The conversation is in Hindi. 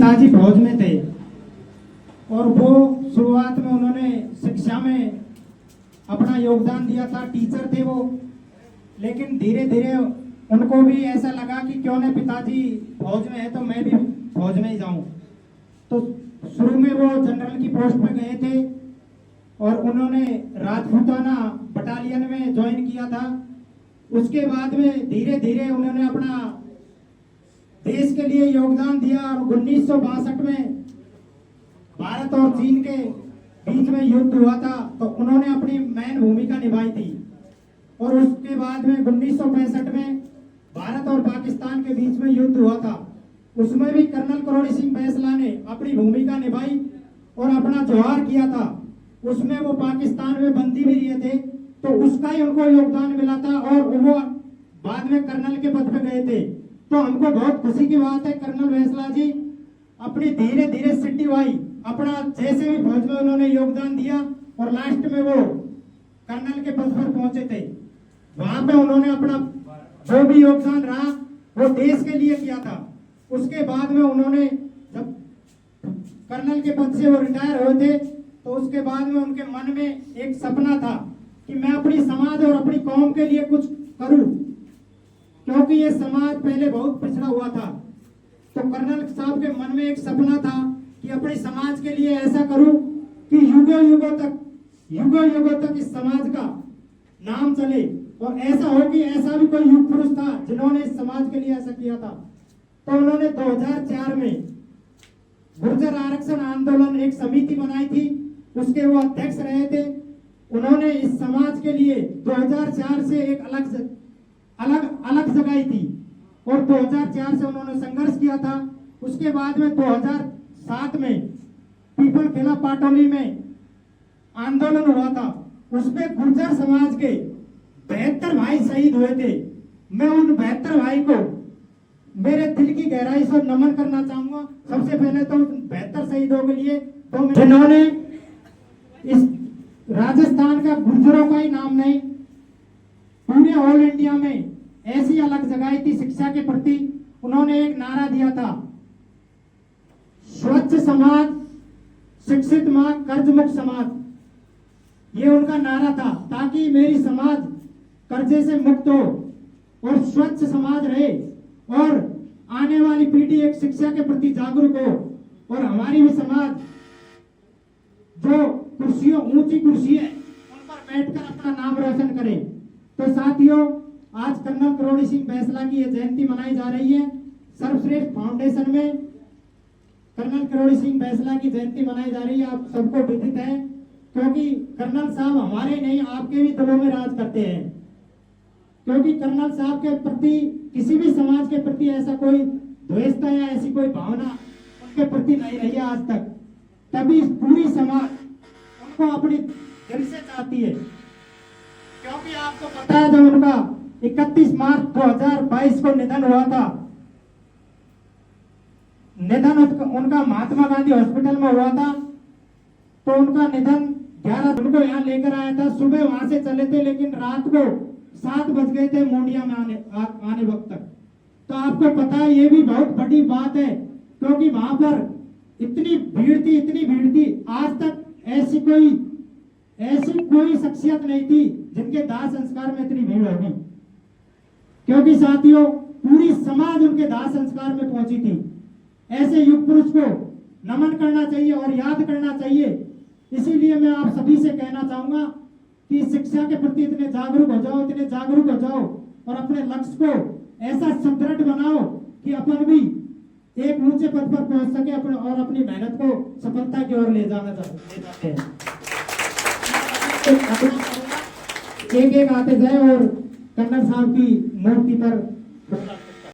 पिताजी फौज में थे और वो शुरुआत में उन्होंने शिक्षा में अपना योगदान दिया था, टीचर थे वो। लेकिन धीरे धीरे उनको भी ऐसा लगा कि क्यों न पिताजी फौज में है तो मैं भी फौज में ही जाऊं। तो शुरू में वो जनरल की पोस्ट पे गए थे और उन्होंने राजपूताना बटालियन में ज्वाइन किया था। उसके बाद में धीरे धीरे उन्होंने अपना देश के लिए योगदान दिया और 1962 में भारत और चीन के बीच में युद्ध हुआ था तो उन्होंने अपनी मेन भूमिका निभाई थी। और उसके बाद में 1965 में भारत और पाकिस्तान के बीच में युद्ध हुआ था, उसमें भी कर्नल करोड़ी सिंह बैंसला ने अपनी भूमिका निभाई और अपना जोहार किया था। उसमें वो पाकिस्तान में बंदी भी रहे थे तो उसका ही उनको योगदान मिला था और वो बाद में कर्नल के पद पे गए थे। तो हमको बहुत खुशी की बात है, कर्नल बैंसला जी अपनी धीरे धीरे सिटी वाई अपना जैसे भी फौज में उन्होंने योगदान दिया और लास्ट में वो कर्नल के पद पर पहुंचे थे। वहां पे उन्होंने अपना जो भी योगदान रहा वो देश के लिए किया था। उसके बाद में उन्होंने जब कर्नल के पद से वो रिटायर हुए थे तो उसके बाद में उनके मन में एक सपना था कि मैं अपनी समाज और अपनी कौम के लिए कुछ करूं, क्योंकि ये समाज पहले बहुत पिछड़ा हुआ था। तो कर्नल साहब के मन में एक सपना था कि अपने समाज के लिए ऐसा करूं कि युगों युगों तक इस समाज का नाम चले और ऐसा हो कि ऐसा भी कोई युग पुरुष था जिन्होंने इस समाज के लिए ऐसा किया था। तो उन्होंने 2004 में गुर्जर आरक्षण आंदोलन एक समिति बनाई थी, उसके वो अध्यक्ष रहे थे। उन्होंने इस समाज के लिए 2004 से एक अलग जगाई थी और 2004 से उन्होंने संघर्ष किया था। उसके बाद में 2007 में पीपल किला पाटोली में आंदोलन हुआ था, उसमें गुर्जर समाज के 72 भाई शहीद हुए थे। मैं उन 72 भाई को मेरे दिल की गहराई से नमन करना चाहूंगा। सबसे पहले तो 72 शहीदों के लिए तो जिन्होंने इस राजस्थान का गुर्जरों का ही नाम नहीं, पूरे ऑल इंडिया में ऐसी अलग जगाई थी शिक्षा के प्रति। उन्होंने एक नारा दिया था, स्वच्छ समाज, शिक्षित मां, कर्ज मुक्त समाज। ये उनका नारा था ताकि मेरी समाज कर्जे से मुक्त हो और स्वच्छ समाज रहे और आने वाली पीढ़ी एक शिक्षा के प्रति जागरूक हो और हमारी भी समाज जो कुर्सियों ऊंची कुर्सी है उन पर बैठकर अपना नाम रोशन करे। तो साथियों, आज कर्नल करोड़ी सिंह बैंसला की ये जयंती मनाई जा रही है। सर्वश्रेष्ठ फाउंडेशन में कर्नल करोड़ी सिंह बैंसला की जयंती मनाई जा रही है। आप सबको विदित है क्योंकि कर्नल साहब हमारे नहीं आपके भी दिलों में राज करते हैं, क्योंकि कर्नल साहब के प्रति किसी भी समाज के प्रति ऐसा कोई द्वेषता या ऐसी कोई भावना उनके प्रति नहीं रही है आज तक। तभी पूरी समाज उनको अपनी दिल से चाहती है, क्योंकि आपको पता है जब उनका 31 मार्च 2022 को निधन हुआ था, निधन उनका महात्मा गांधी हॉस्पिटल में हुआ था। तो उनका निधन 11 दिन को यहाँ लेकर आया था, सुबह वहां से चले थे लेकिन रात को 7 बज गए थे मोडिया में आने वक्त तक। तो आपको पता है ये भी बहुत बड़ी बात है, क्योंकि वहां पर इतनी भीड़ थी। आज तक ऐसी कोई शख्सियत नहीं थी जिनके दाह संस्कार में इतनी भीड़ होगी, क्योंकि साथियों पूरी समाज उनके दाह संस्कार में पहुंची थी। ऐसे युग पुरुष को नमन करना चाहिए और याद करना चाहिए। इसीलिए मैं आप सभी से कहना चाहूंगा कि शिक्षा के प्रति इतने जागरूक हो जाओ और अपने लक्ष्य को ऐसा सुदृढ़ बनाओ कि अपन भी एक ऊंचे पद पर पहुंच सके और अपनी मेहनत को सफलता की ओर ले जाना चाहते हैं। एक आते जाए और कर्नल साहब की मूर्ति पर